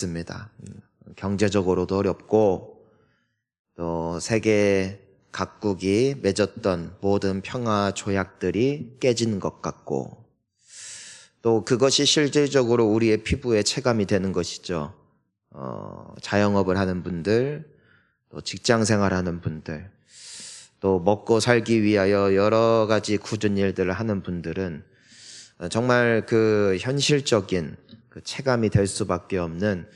있습니다. 경제적으로도 어렵고 또 세계 각국이 맺었던 모든 평화 조약들이 깨지는 것 같고 또 그것이 실질적으로 우리의 피부에 체감이 되는 것이죠. 자영업을 하는 분들, 또 직장 생활하는 분들, 또 먹고 살기 위하여 여러 가지 굳은 일들을 하는 분들은 정말 그 현실적인 그 체감이 될 수밖에 없는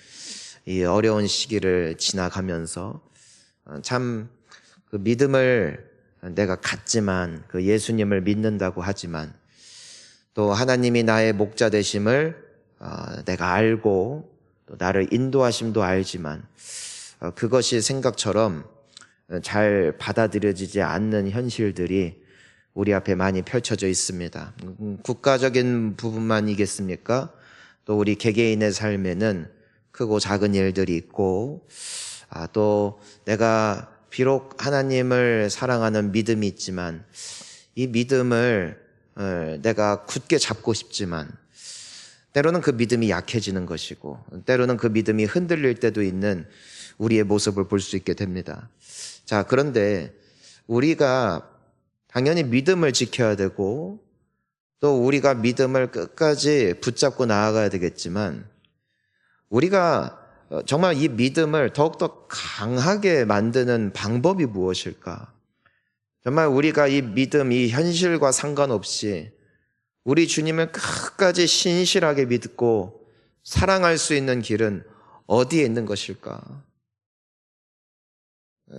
이 어려운 시기를 지나가면서 참 그 믿음을 내가 갖지만 그 예수님을 믿는다고 하지만 또 하나님이 나의 목자 되심을 내가 알고 또 나를 인도하심도 알지만 그것이 생각처럼 잘 받아들여지지 않는 현실들이 우리 앞에 많이 펼쳐져 있습니다. 국가적인 부분만이겠습니까? 또 우리 개개인의 삶에는 크고 작은 일들이 있고 또 내가 비록 하나님을 사랑하는 믿음이 있지만 이 믿음을 내가 굳게 잡고 싶지만 때로는 그 믿음이 약해지는 것이고 때로는 그 믿음이 흔들릴 때도 있는 우리의 모습을 볼 수 있게 됩니다. 자, 그런데 우리가 당연히 믿음을 지켜야 되고 또 우리가 믿음을 끝까지 붙잡고 나아가야 되겠지만 우리가 정말 이 믿음을 더욱더 강하게 만드는 방법이 무엇일까? 정말 우리가 이 믿음, 이 현실과 상관없이 우리 주님을 끝까지 신실하게 믿고 사랑할 수 있는 길은 어디에 있는 것일까?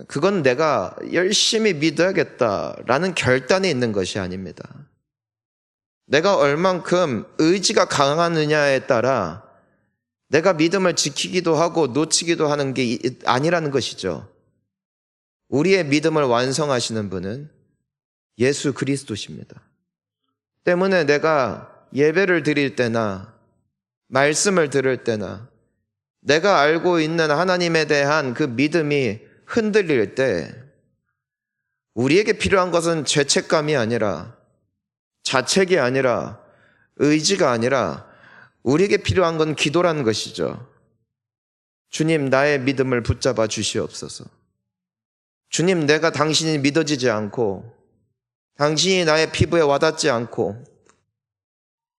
그건 내가 열심히 믿어야겠다라는 결단이 있는 것이 아닙니다. 내가 얼만큼 의지가 강하느냐에 따라 내가 믿음을 지키기도 하고 놓치기도 하는 게 아니라는 것이죠. 우리의 믿음을 완성하시는 분은 예수 그리스도십니다. 때문에 내가 예배를 드릴 때나 말씀을 들을 때나 내가 알고 있는 하나님에 대한 그 믿음이 흔들릴 때 우리에게 필요한 것은 죄책감이 아니라 자책이 아니라 의지가 아니라 우리에게 필요한 건 기도라는 것이죠. 주님, 나의 믿음을 붙잡아 주시옵소서. 주님, 내가 당신이 믿어지지 않고 당신이 나의 피부에 와닿지 않고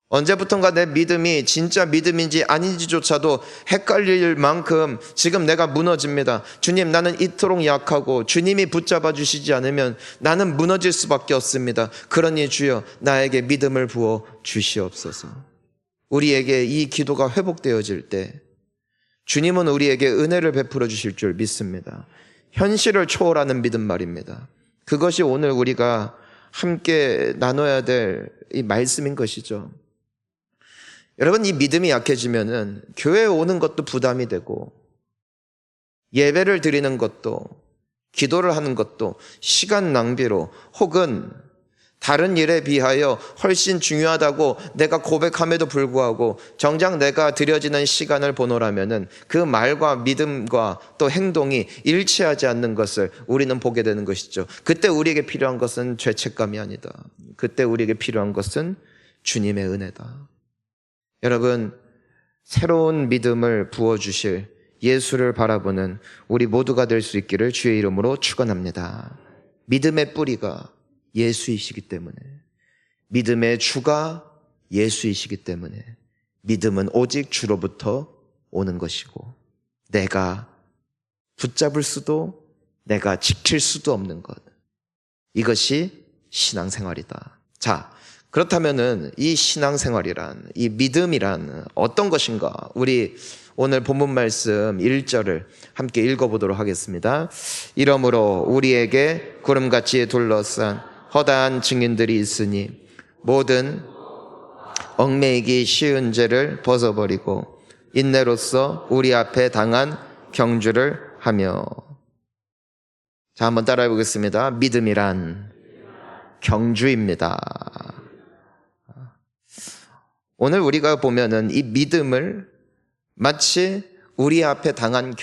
언제부턴가 내 믿음이 진짜 믿음인지 아닌지조차도 헷갈릴 만큼 지금 내가 무너집니다. 주님, 나는 이토록 약하고 주님이 붙잡아 주시지 않으면 나는 무너질 수밖에 없습니다. 그러니 주여 나에게 믿음을 부어 주시옵소서. 우리에게 이 기도가 회복되어질 때 주님은 우리에게 은혜를 베풀어 주실 줄 믿습니다. 현실을 초월하는 믿음 말입니다. 그것이 오늘 우리가 함께 나눠야 될 이 말씀인 것이죠. 여러분, 이 믿음이 약해지면은 교회에 오는 것도 부담이 되고 예배를 드리는 것도 기도를 하는 것도 시간 낭비로 혹은 다른 일에 비하여 훨씬 중요하다고 내가 고백함에도 불구하고 정작 내가 드려지는 시간을 보노라면은 그 말과 믿음과 또 행동이 일치하지 않는 것을 우리는 보게 되는 것이죠. 그때 우리에게 필요한 것은 죄책감이 아니다. 그때 우리에게 필요한 것은 주님의 은혜다. 여러분, 새로운 믿음을 부어주실 예수를 바라보는 우리 모두가 될 수 있기를 주의 이름으로 축원합니다. 믿음의 뿌리가 예수이시기 때문에, 믿음의 주가 예수이시기 때문에 믿음은 오직 주로부터 오는 것이고 내가 붙잡을 수도 내가 지킬 수도 없는 것, 이것이 신앙생활이다. 자, 그렇다면은 이 신앙생활이란, 이 믿음이란 어떤 것인가? 우리 오늘 본문 말씀 1절을 함께 읽어보도록 하겠습니다. 이러므로 우리에게 구름같이 둘러싼 허다한 증인들이 있으니 모든 얽매이기 쉬운 죄를 벗어버리고 인내로써 우리 앞에 당한 경주를 하며. 자, 한번 따라해 보겠습니다. 믿음이란 경주입니다. 오늘 우리가 보면은 이 믿음을 마치 우리 앞에 당한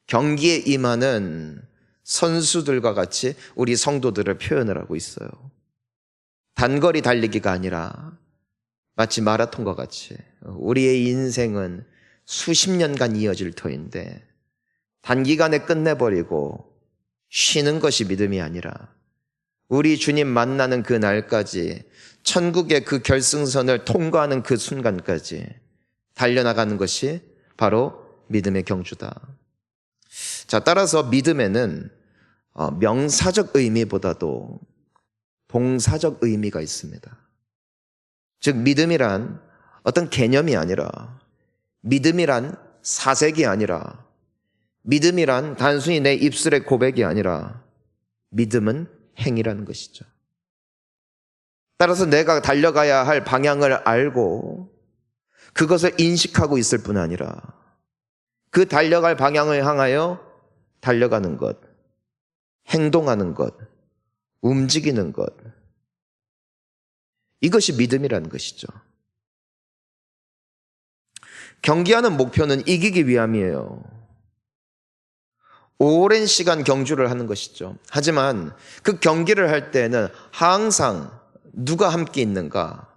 경기에 임하는 선수들과 같이 우리 성도들을 표현을 하고 있어요. 단거리 달리기가 아니라 마치 마라톤과 같이 우리의 인생은 수십 년간 이어질 터인데 단기간에 끝내버리고 쉬는 것이 믿음이 아니라 우리 주님 만나는 그 날까지, 천국의 그 결승선을 통과하는 그 순간까지 달려나가는 것이 바로 믿음의 경주다. 자, 따라서 믿음에는 명사적 의미보다도 동사적 의미가 있습니다. 즉 믿음이란 어떤 개념이 아니라, 믿음이란 사색이 아니라, 믿음이란 단순히 내 입술의 고백이 아니라 믿음은 행위라는 것이죠. 따라서 내가 달려가야 할 방향을 알고 그것을 인식하고 있을 뿐 아니라 그 달려갈 방향을 향하여 달려가는 것, 행동하는 것, 움직이는 것, 이것이 믿음이라는 것이죠. 경기하는 목표는 이기기 위함이에요. 오랜 시간 경주를 하는 것이죠. 하지만 그 경기를 할 때는 항상 누가 함께 있는가?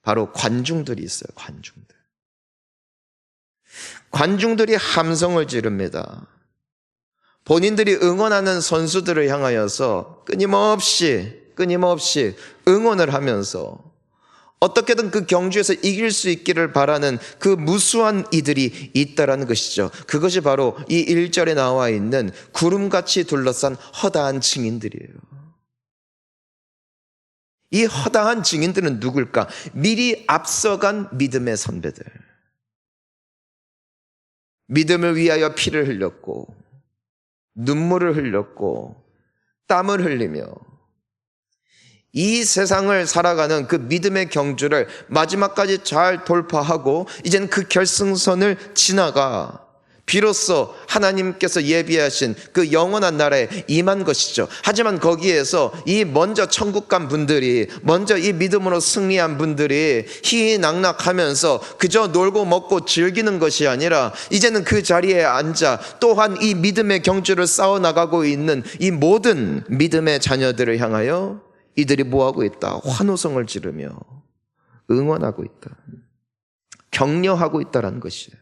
바로 관중들이 있어요. 관중들이 함성을 지릅니다. 본인들이 응원하는 선수들을 향하여서 끊임없이 응원을 하면서 어떻게든 그 경주에서 이길 수 있기를 바라는 그 무수한 이들이 있다라는 것이죠. 그것이 바로 이 1절에 나와 있는 구름같이 둘러싼 허다한 증인들이에요. 이 허다한 증인들은 누굴까? 미리 앞서간 믿음의 선배들. 믿음을 위하여 피를 흘렸고 눈물을 흘렸고 땀을 흘리며 이 세상을 살아가는 그 믿음의 경주를 마지막까지 잘 돌파하고 이제는 그 결승선을 지나가 비로소 하나님께서 예비하신 그 영원한 나라에 임한 것이죠. 하지만 거기에서 이 먼저 천국 간 분들이, 먼저 이 믿음으로 승리한 분들이 희희낙낙하면서 그저 놀고 먹고 즐기는 것이 아니라 이제는 그 자리에 앉아 또한 이 믿음의 경주를 싸워나가고 있는 이 모든 믿음의 자녀들을 향하여 이들이 뭐하고 있다? 환호성을 지르며 응원하고 있다. 격려하고 있다는 것이에요.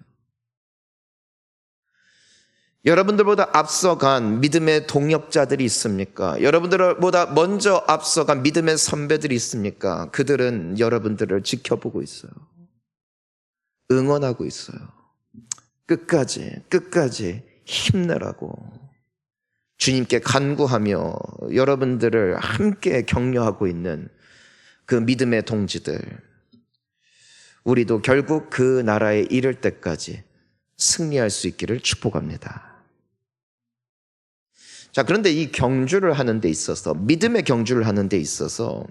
여러분들보다 앞서간 믿음의 동역자들이 있습니까? 여러분들보다 먼저 앞서간 믿음의 선배들이 있습니까? 그들은 여러분들을 지켜보고 있어요. 응원하고 있어요. 끝까지 힘내라고 주님께 간구하며 여러분들을 함께 격려하고 있는 그 믿음의 동지들, 우리도 결국 그 나라에 이를 때까지 승리할 수 있기를 축복합니다. 자, 그런데 이 경주를 하는 데 있어서, 믿음의 경주를 하는 데 있어서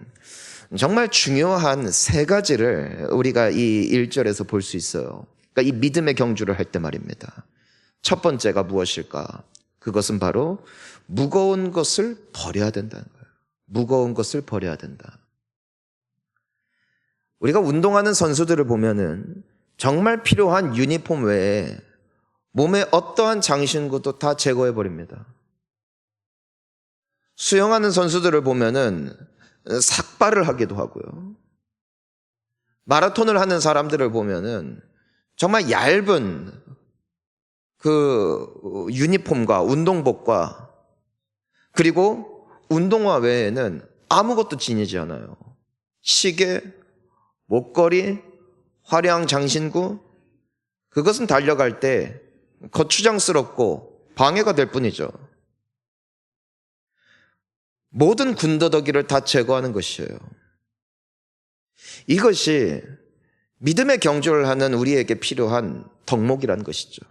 정말 중요한 세 가지를 우리가 이 1절에서 볼 수 있어요. 그러니까 이 믿음의 경주를 할 때 말입니다. 첫 번째가 무엇일까? 그것은 바로 무거운 것을 버려야 된다는 거예요. 무거운 것을 버려야 된다. 우리가 운동하는 선수들을 보면은 정말 필요한 유니폼 외에 몸에 어떠한 장신구도 다 제거해버립니다. 수영하는 선수들을 보면은 삭발을 하기도 하고요. 마라톤을 하는 사람들을 보면은 정말 얇은 그 유니폼과 운동복과 그리고 운동화 외에는 아무것도 지니지 않아요. 시계, 목걸이, 화려한 장신구, 그것은 달려갈 때 거추장스럽고 방해가 될 뿐이죠. 모든 군더더기를 다 제거하는 것이에요. 이것이 믿음의 경주를 하는 우리에게 필요한 덕목이라는 것이죠.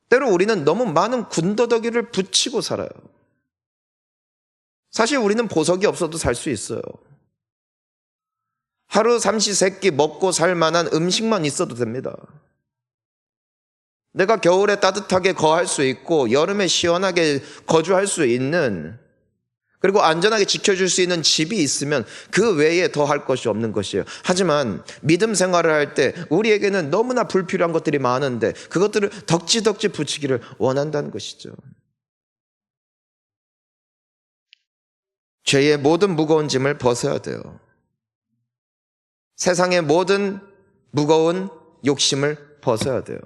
때로 우리는 너무 많은 군더더기를 붙이고 살아요. 사실 우리는 보석이 없어도 살 수 있어요. 하루 삼시세끼 먹고 살 만한 음식만 있어도 됩니다. 내가 겨울에 따뜻하게 거할 수 있고 여름에 시원하게 거주할 수 있는, 그리고 안전하게 지켜줄 수 있는 집이 있으면 그 외에 더 할 것이 없는 것이에요. 하지만 믿음 생활을 할 때 우리에게는 너무나 불필요한 것들이 많은데 그것들을 덕지덕지 붙이기를 원한다는 것이죠. 죄의 모든 무거운 짐을 벗어야 돼요. 세상의 모든 무거운 욕심을 벗어야 돼요.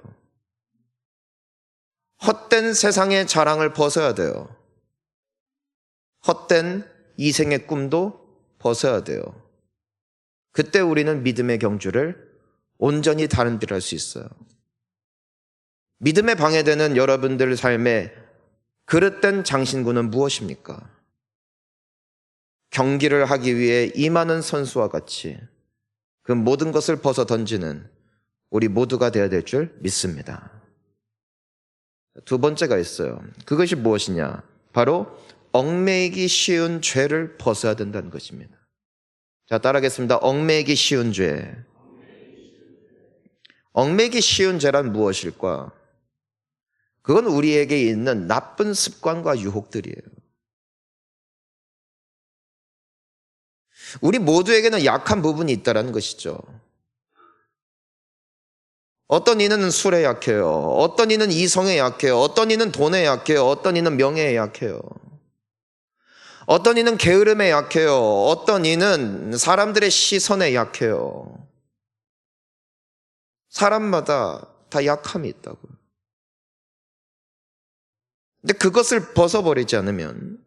헛된 세상의 자랑을 벗어야 돼요. 헛된 이생의 꿈도 벗어야 돼요. 그때 우리는 믿음의 경주를 온전히 다름질할 수 있어요. 믿음에 방해되는 여러분들 삶의 그릇된 장신구는 무엇입니까? 경기를 하기 위해 임하는 선수와 같이 그 모든 것을 벗어 던지는 우리 모두가 되어야 될 줄 믿습니다. 두 번째가 있어요. 그것이 무엇이냐? 바로 얽매이기 쉬운 죄를 벗어야 된다는 것입니다. 자, 따라하겠습니다. 얽매이기 쉬운 죄. 얽매이기 쉬운 죄란 무엇일까? 그건 우리에게 있는 나쁜 습관과 유혹들이에요. 우리 모두에게는 약한 부분이 있다는 것이죠. 어떤 이는 술에 약해요. 어떤 이는 이성에 약해요. 어떤 이는 돈에 약해요. 어떤 이는 명예에 약해요. 어떤 이는 게으름에 약해요. 어떤 이는 사람들의 시선에 약해요. 사람마다 다 약함이 있다고요. 근데 그것을 벗어버리지 않으면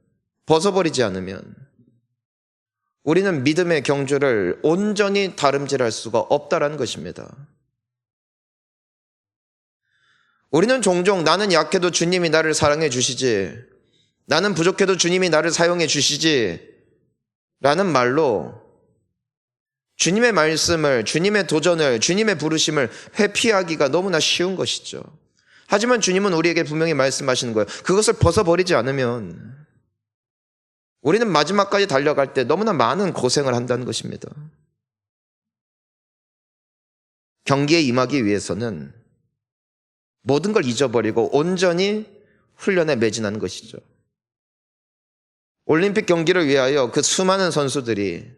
우리는 믿음의 경주를 온전히 다름질할 수가 없다는 것입니다. 우리는 종종 나는 약해도 주님이 나를 사랑해 주시지, 나는 부족해도 주님이 나를 사용해 주시지 라는 말로 주님의 말씀을, 주님의 도전을, 주님의 부르심을 회피하기가 너무나 쉬운 것이죠. 하지만 주님은 우리에게 분명히 말씀하시는 거예요. 그것을 벗어버리지 않으면 우리는 마지막까지 달려갈 때 너무나 많은 고생을 한다는 것입니다. 경기에 임하기 위해서는 모든 걸 잊어버리고 온전히 훈련에 매진하는 것이죠. 올림픽 경기를 위하여 그 수많은 선수들이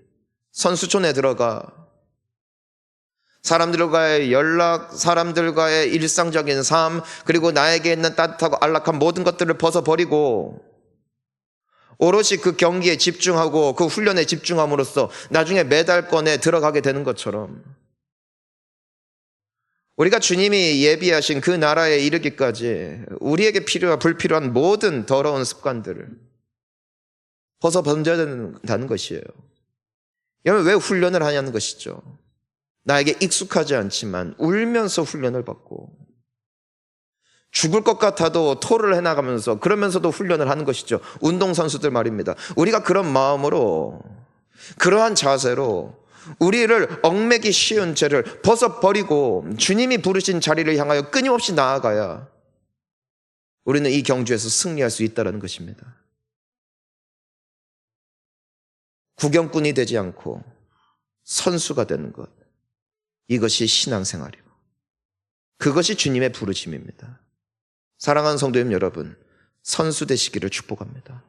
선수촌에 들어가 사람들과의 연락, 사람들과의 일상적인 삶, 그리고 나에게 있는 따뜻하고 안락한 모든 것들을 벗어버리고 오롯이 그 경기에 집중하고 그 훈련에 집중함으로써 나중에 메달권에 들어가게 되는 것처럼 우리가 주님이 예비하신 그 나라에 이르기까지 우리에게 필요한 불필요한 모든 더러운 습관들을 벗어 던져야 된다는 것이에요. 여러분, 왜 훈련을 하냐는 것이죠. 나에게 익숙하지 않지만 울면서 훈련을 받고 죽을 것 같아도 토를 해나가면서 그러면서도 훈련을 하는 것이죠. 운동선수들 말입니다. 우리가 그런 마음으로, 그러한 자세로 우리를 얽매기 쉬운 죄를 벗어버리고 주님이 부르신 자리를 향하여 끊임없이 나아가야 우리는 이 경주에서 승리할 수 있다는 것입니다. 구경꾼이 되지 않고 선수가 되는 것, 이것이 신앙생활이고 그것이 주님의 부르심입니다. 사랑하는 성도님 여러분, 선수 되시기를 축복합니다.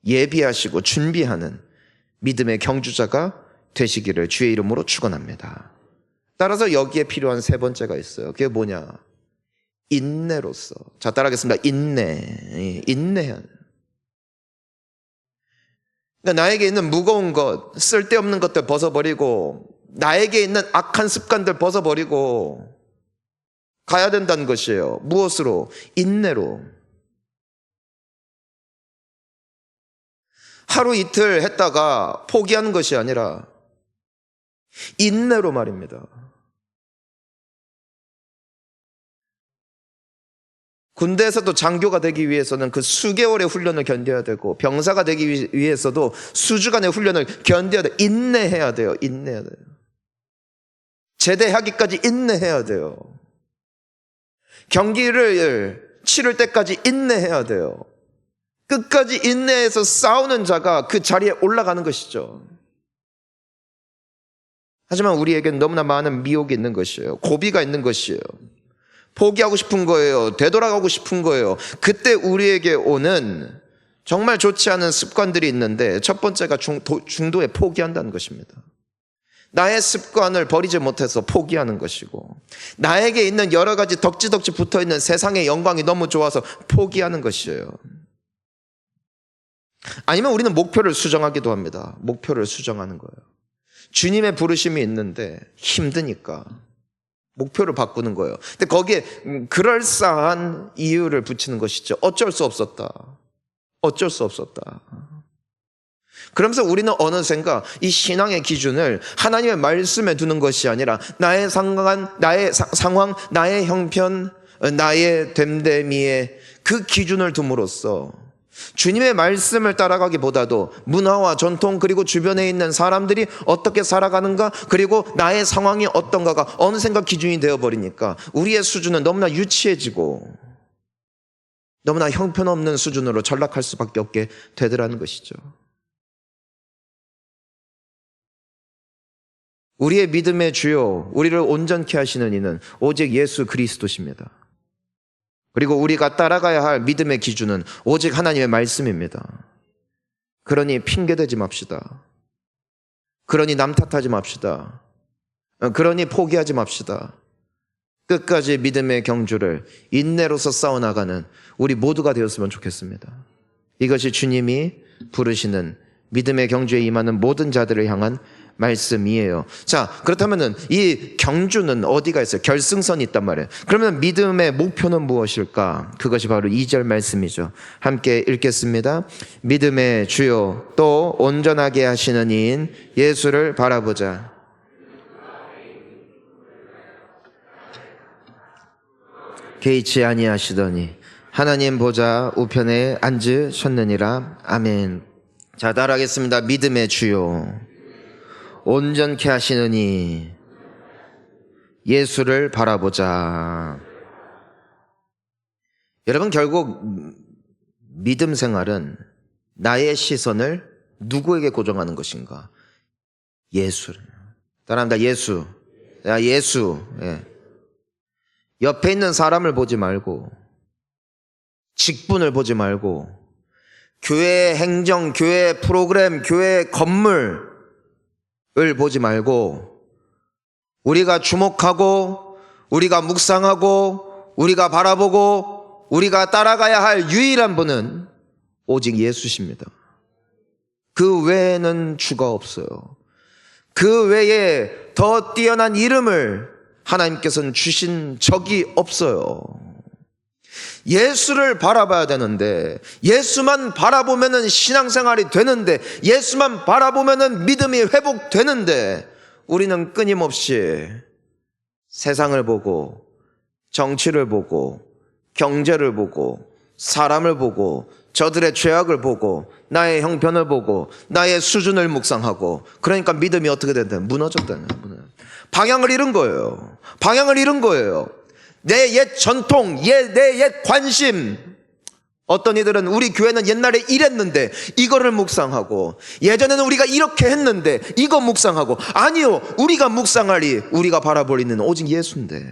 예비하시고 준비하는 믿음의 경주자가 되시기를 주의 이름으로 축원합니다. 따라서 여기에 필요한 세 번째가 있어요. 그게 뭐냐? 인내로서. 자, 따라하겠습니다. 인내해야 돼요. 그러니까 나에게 있는 무거운 것, 쓸데없는 것들 벗어버리고 나에게 있는 악한 습관들 벗어버리고 가야 된다는 것이에요. 무엇으로? 인내로. 하루 이틀 했다가 포기하는 것이 아니라 인내로 말입니다. 군대에서도 장교가 되기 위해서는 그 수개월의 훈련을 견뎌야 되고 병사가 되기 위해서도 수주간의 훈련을 견뎌야 돼요. 인내해야 돼요. 인내해야 돼요. 제대하기까지 인내해야 돼요. 경기를 치를 때까지 인내해야 돼요. 끝까지 인내해서 싸우는 자가 그 자리에 올라가는 것이죠. 하지만 우리에게는 너무나 많은 미혹이 있는 것이에요. 고비가 있는 것이에요. 포기하고 싶은 거예요. 되돌아가고 싶은 거예요. 그때 우리에게 오는 정말 좋지 않은 습관들이 있는데 첫 번째가 중도에 포기한다는 것입니다. 나의 습관을 버리지 못해서 포기하는 것이고 나에게 있는 여러 가지 덕지덕지 붙어있는 세상의 영광이 너무 좋아서 포기하는 것이에요. 아니면 우리는 목표를 수정하기도 합니다. 목표를 수정하는 거예요. 주님의 부르심이 있는데 힘드니까 목표를 바꾸는 거예요. 근데 거기에 그럴싸한 이유를 붙이는 것이죠. 어쩔 수 없었다. 어쩔 수 없었다. 그러면서 우리는 어느샌가 이 신앙의 기준을 하나님의 말씀에 두는 것이 아니라 나의 상황, 나의 형편, 나의 됨됨이에 그 기준을 둠으로써 주님의 말씀을 따라가기보다도 문화와 전통 그리고 주변에 있는 사람들이 어떻게 살아가는가 그리고 나의 상황이 어떤가가 어느샌가 기준이 되어버리니까 우리의 수준은 너무나 유치해지고 너무나 형편없는 수준으로 전락할 수밖에 없게 되더라는 것이죠. 우리의 믿음의 주요, 우리를 온전케 하시는 이는 오직 예수 그리스도십니다. 그리고 우리가 따라가야 할 믿음의 기준은 오직 하나님의 말씀입니다. 그러니 핑계대지 맙시다. 그러니 남 탓하지 맙시다. 그러니 포기하지 맙시다. 끝까지 믿음의 경주를 인내로서 싸워나가는 우리 모두가 되었으면 좋겠습니다. 이것이 주님이 부르시는 믿음의 경주에 임하는 모든 자들을 향한 말씀이에요. 자, 그렇다면은 이 경주는 어디가 있어요? 결승선이 있단 말이에요. 그러면 믿음의 목표는 무엇일까? 그것이 바로 2절 말씀이죠. 함께 읽겠습니다. 믿음의 주요 또 온전하게 하시는 이인 예수를 바라보자. 개의치 아니하시더니 하나님 보좌 우편에 앉으셨느니라. 아멘. 자, 따라하겠습니다. 믿음의 주요 온전케 하시느니 예수를 바라보자. 여러분, 결국 믿음 생활은 나의 시선을 누구에게 고정하는 것인가? 예수를. 따라합니다. 예수. 야, 예수. 예. 옆에 있는 사람을 보지 말고, 직분을 보지 말고, 교회 행정, 교회 프로그램, 교회 건물 을 보지 말고 우리가 주목하고 우리가 묵상하고 우리가 바라보고 우리가 따라가야 할 유일한 분은 오직 예수십니다. 그 외에는 주가 없어요. 그 외에 더 뛰어난 이름을 하나님께서는 주신 적이 없어요. 예수를 바라봐야 되는데, 예수만 바라보면은 신앙생활이 되는데, 예수만 바라보면은 믿음이 회복되는데, 우리는 끊임없이 세상을 보고, 정치를 보고, 경제를 보고, 사람을 보고, 저들의 죄악을 보고, 나의 형편을 보고, 나의 수준을 묵상하고, 그러니까 믿음이 어떻게 된다? 무너졌다는 거예요. 방향을 잃은 거예요. 방향을 잃은 거예요. 내 옛 전통, 내 옛 관심. 어떤 이들은 우리 교회는 옛날에 이랬는데 이거를 묵상하고, 예전에는 우리가 이렇게 했는데 이거 묵상하고, 아니요, 우리가 묵상하리, 우리가 바라볼 있는 오직 예수인데,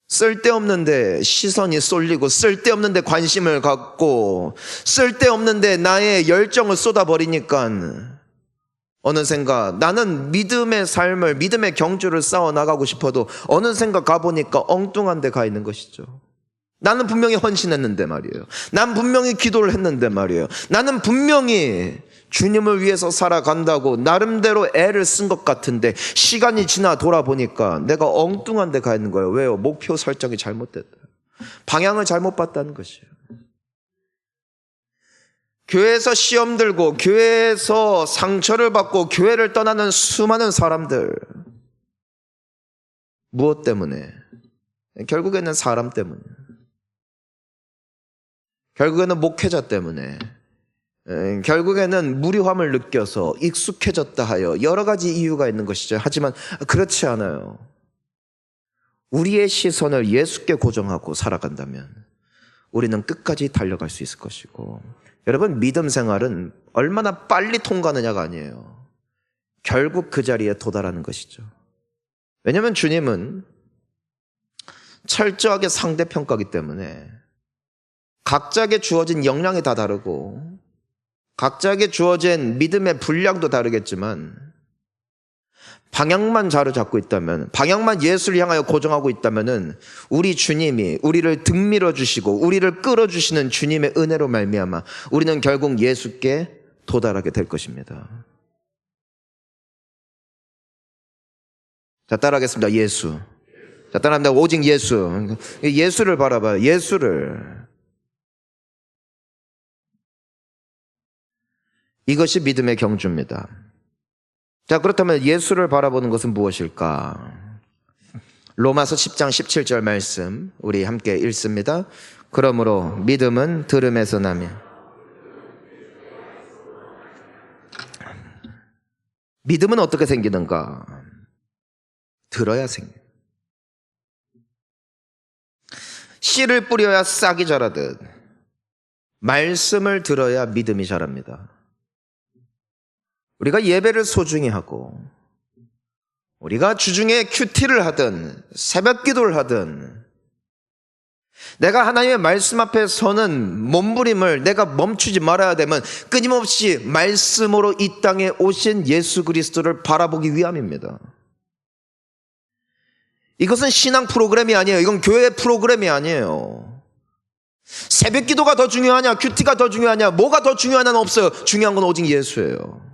쓸데없는데 시선이 쏠리고, 쓸데없는데 관심을 갖고, 쓸데없는데 나의 열정을 쏟아버리니까 어느샌가 나는 믿음의 삶을, 믿음의 경주를 쌓아나가고 싶어도 어느샌가 가보니까 엉뚱한 데 가 있는 것이죠. 나는 분명히 헌신했는데 말이에요. 난 분명히 기도를 했는데 말이에요. 나는 분명히 주님을 위해서 살아간다고 나름대로 애를 쓴 것 같은데 시간이 지나 돌아보니까 내가 엉뚱한 데 가 있는 거예요. 왜요? 목표 설정이 잘못됐다. 방향을 잘못 봤다는 것이에요. 교회에서 시험 들고 교회에서 상처를 받고 교회를 떠나는 수많은 사람들, 무엇 때문에? 결국에는 사람 때문에, 결국에는 목회자 때문에, 결국에는 무료함을 느껴서 익숙해졌다 하여 여러 가지 이유가 있는 것이죠. 하지만 그렇지 않아요. 우리의 시선을 예수께 고정하고 살아간다면 우리는 끝까지 달려갈 수 있을 것이고, 여러분, 믿음 생활은 얼마나 빨리 통과하느냐가 아니에요. 결국 그 자리에 도달하는 것이죠. 왜냐하면 주님은 철저하게 상대평가이기 때문에 각자에게 주어진 역량이 다 다르고 각자에게 주어진 믿음의 분량도 다르겠지만, 방향만 자로잡고 있다면, 방향만 예수를 향하여 고정하고 있다면은 우리 주님이 우리를 등밀어 주시고 우리를 끌어주시는 주님의 은혜로 말미암아 우리는 결국 예수께 도달하게 될 것입니다. 자, 따라하겠습니다. 예수. 자, 따라합니다. 오직 예수. 예수를 바라봐요. 예수를. 이것이 믿음의 경주입니다. 자, 그렇다면 예수를 바라보는 것은 무엇일까? 로마서 10장 17절 말씀 우리 함께 읽습니다. 그러므로 믿음은 들음에서 나며. 믿음은 어떻게 생기는가? 들어야 생겨요. 씨를 뿌려야 싹이 자라듯 말씀을 들어야 믿음이 자랍니다. 우리가 예배를 소중히 하고 우리가 주중에 큐티를 하든 새벽 기도를 하든 내가 하나님의 말씀 앞에 서는 몸부림을 내가 멈추지 말아야 되면 끊임없이 말씀으로 이 땅에 오신 예수 그리스도를 바라보기 위함입니다. 이것은 신앙 프로그램이 아니에요. 이건 교회 프로그램이 아니에요. 새벽 기도가 더 중요하냐, 큐티가 더 중요하냐, 뭐가 더 중요하냐는 없어요. 중요한 건 오직 예수예요.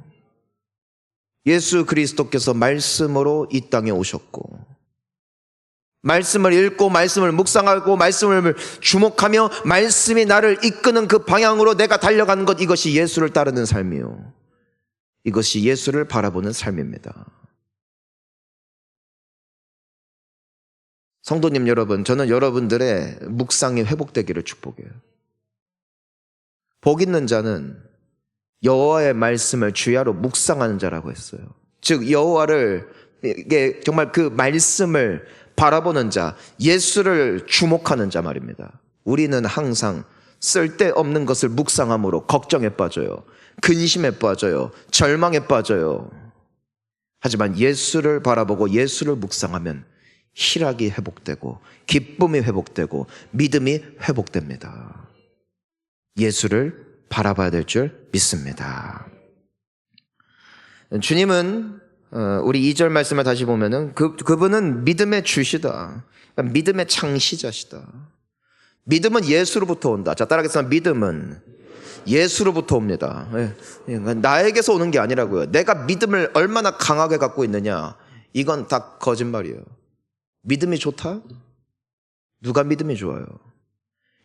예수 그리스도께서 말씀으로 이 땅에 오셨고 말씀을 읽고 말씀을 묵상하고 말씀을 주목하며 말씀이 나를 이끄는 그 방향으로 내가 달려가는 것, 이것이 예수를 따르는 삶이요, 이것이 예수를 바라보는 삶입니다. 성도님 여러분, 저는 여러분들의 묵상이 회복되기를 축복해요. 복 있는 자는 여호와의 말씀을 주야로 묵상하는 자라고 했어요. 즉 여호와를, 이게 정말 그 말씀을 바라보는 자, 예수를 주목하는 자 말입니다. 우리는 항상 쓸데없는 것을 묵상함으로 걱정에 빠져요, 근심에 빠져요, 절망에 빠져요. 하지만 예수를 바라보고 예수를 묵상하면 희락이 회복되고 기쁨이 회복되고 믿음이 회복됩니다. 예수를 바라봐야 될 줄 믿습니다. 주님은 우리 2절 말씀을 다시 보면은 그분은 믿음의 주시다. 믿음의 창시자시다. 믿음은 예수로부터 온다. 자, 따라하겠습니다. 믿음은 예수로부터 옵니다. 나에게서 오는 게 아니라고요. 내가 믿음을 얼마나 강하게 갖고 있느냐, 이건 다 거짓말이에요. 믿음이 좋다? 누가 믿음이 좋아요?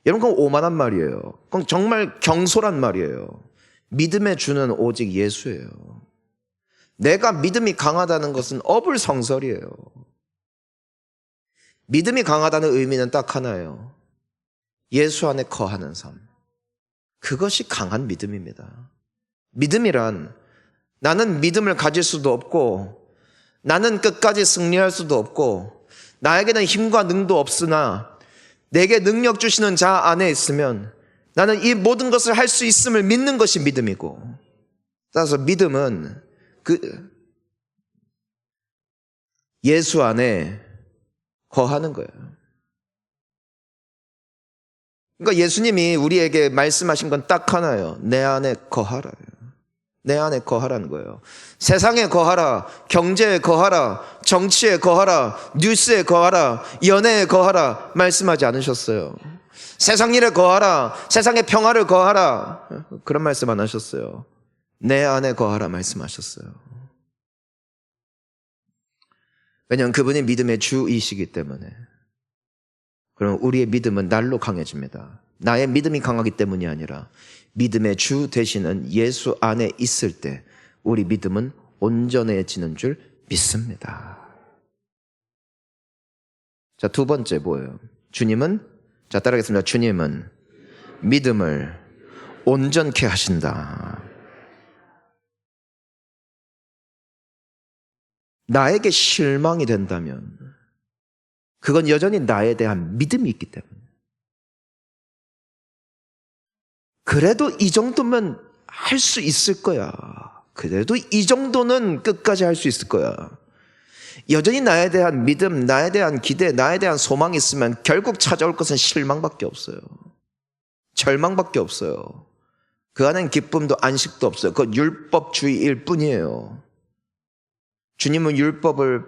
여러분, 그건 오만한 말이에요. 그건 정말 경솔한 말이에요. 믿음의 주는 오직 예수예요. 내가 믿음이 강하다는 것은 어불성설이에요. 믿음이 강하다는 의미는 딱 하나예요. 예수 안에 거하는 삶. 그것이 강한 믿음입니다. 믿음이란 나는 믿음을 가질 수도 없고 나는 끝까지 승리할 수도 없고 나에게는 힘과 능도 없으나 내게 능력 주시는 자 안에 있으면 나는 이 모든 것을 할 수 있음을 믿는 것이 믿음이고, 따라서 믿음은 그 예수 안에 거하는 거예요. 그러니까 예수님이 우리에게 말씀하신 건 딱 하나예요. 내 안에 거하라. 내 안에 거하라는 거예요. 세상에 거하라, 경제에 거하라, 정치에 거하라, 뉴스에 거하라, 연애에 거하라 말씀하지 않으셨어요. 세상 일에 거하라, 세상의 평화를 거하라, 그런 말씀 안 하셨어요. 내 안에 거하라 말씀하셨어요. 왜냐하면 그분이 믿음의 주이시기 때문에. 그럼 우리의 믿음은 날로 강해집니다. 나의 믿음이 강하기 때문이 아니라 믿음의 주 되시는 예수 안에 있을 때 우리 믿음은 온전해지는 줄 믿습니다. 자, 두 번째 뭐예요? 주님은, 자, 따라하겠습니다. 주님은 믿음을 온전케 하신다. 나에게 실망이 된다면 그건 여전히 나에 대한 믿음이 있기 때문에. 그래도 이 정도면 할 수 있을 거야. 그래도 이 정도는 끝까지 할 수 있을 거야. 여전히 나에 대한 믿음, 나에 대한 기대, 나에 대한 소망이 있으면 결국 찾아올 것은 실망밖에 없어요. 절망밖에 없어요. 그 안엔 기쁨도 안식도 없어요. 그건 율법주의일 뿐이에요. 주님은 율법을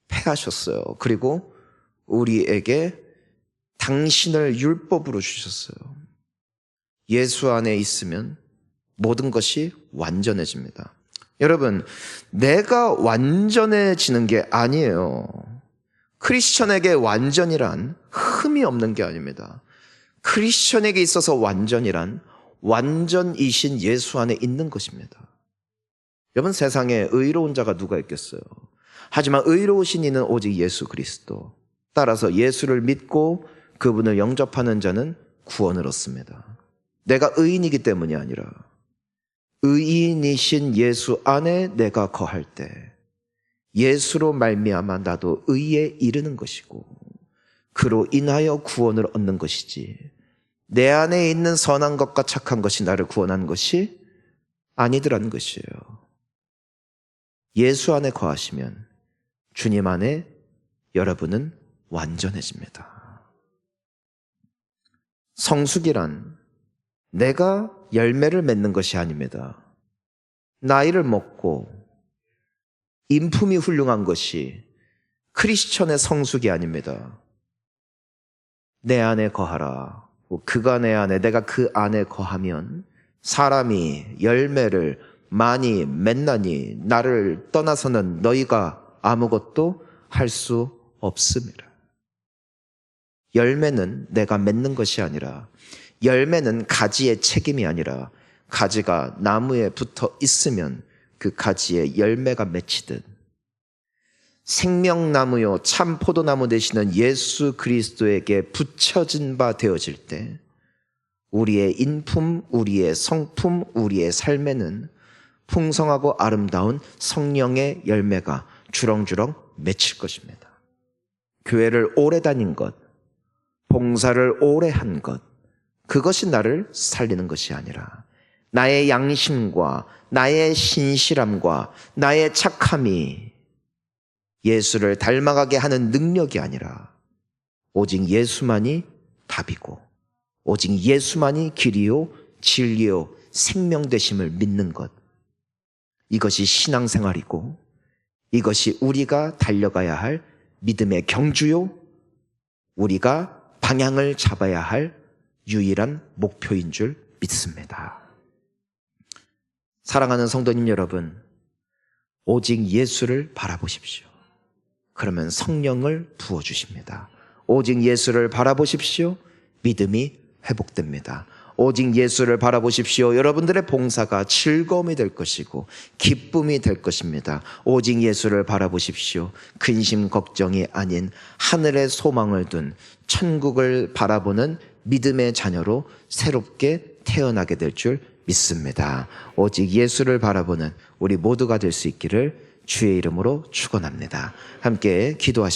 폐하셨어요. 그리고 우리에게 당신을 율법으로 주셨어요. 예수 안에 있으면 모든 것이 완전해집니다. 여러분, 내가 완전해지는 게 아니에요. 크리스천에게 완전이란 흠이 없는 게 아닙니다. 크리스천에게 있어서 완전이란 완전이신 예수 안에 있는 것입니다. 여러분, 세상에 의로운 자가 누가 있겠어요? 하지만 의로우신 이는 오직 예수 그리스도. 따라서 예수를 믿고 그분을 영접하는 자는 구원을 얻습니다. 내가 의인이기 때문이 아니라 의인이신 예수 안에 내가 거할 때 예수로 말미암아 나도 의에 이르는 것이고 그로 인하여 구원을 얻는 것이지, 내 안에 있는 선한 것과 착한 것이 나를 구원한 것이 아니더라는 것이에요. 예수 안에 거하시면 주님 안에 여러분은 완전해집니다. 성숙이란 내가 열매를 맺는 것이 아닙니다. 나이를 먹고 인품이 훌륭한 것이 크리스천의 성숙이 아닙니다. 내 안에 거하라. 그가 내 안에, 내가 그 안에 거하면 사람이 열매를 많이 맺나니 나를 떠나서는 너희가 아무것도 할 수 없음이라. 열매는 내가 맺는 것이 아니라, 열매는 가지의 책임이 아니라 가지가 나무에 붙어 있으면 그 가지에 열매가 맺히듯 생명나무요 참 포도나무 되시는 예수 그리스도에게 붙여진 바 되어질 때 우리의 인품, 우리의 성품, 우리의 삶에는 풍성하고 아름다운 성령의 열매가 주렁주렁 맺힐 것입니다. 교회를 오래 다닌 것, 봉사를 오래 한 것, 그것이 나를 살리는 것이 아니라 나의 양심과 나의 신실함과 나의 착함이 예수를 닮아가게 하는 능력이 아니라 오직 예수만이 답이고 오직 예수만이 길이요 진리요 생명 되심을 믿는 것, 이것이 신앙생활이고 이것이 우리가 달려가야 할 믿음의 경주요, 우리가 방향을 잡아야 할 유일한 목표인 줄 믿습니다. 사랑하는 성도님 여러분, 오직 예수를 바라보십시오. 그러면 성령을 부어주십니다. 오직 예수를 바라보십시오. 믿음이 회복됩니다. 오직 예수를 바라보십시오. 여러분들의 봉사가 즐거움이 될 것이고 기쁨이 될 것입니다. 오직 예수를 바라보십시오. 근심 걱정이 아닌 하늘의 소망을 둔 천국을 바라보는 믿음의 자녀로 새롭게 태어나게 될 줄 믿습니다. 오직 예수를 바라보는 우리 모두가 될 수 있기를 주의 이름으로 축원합니다. 함께 기도하시겠습니다.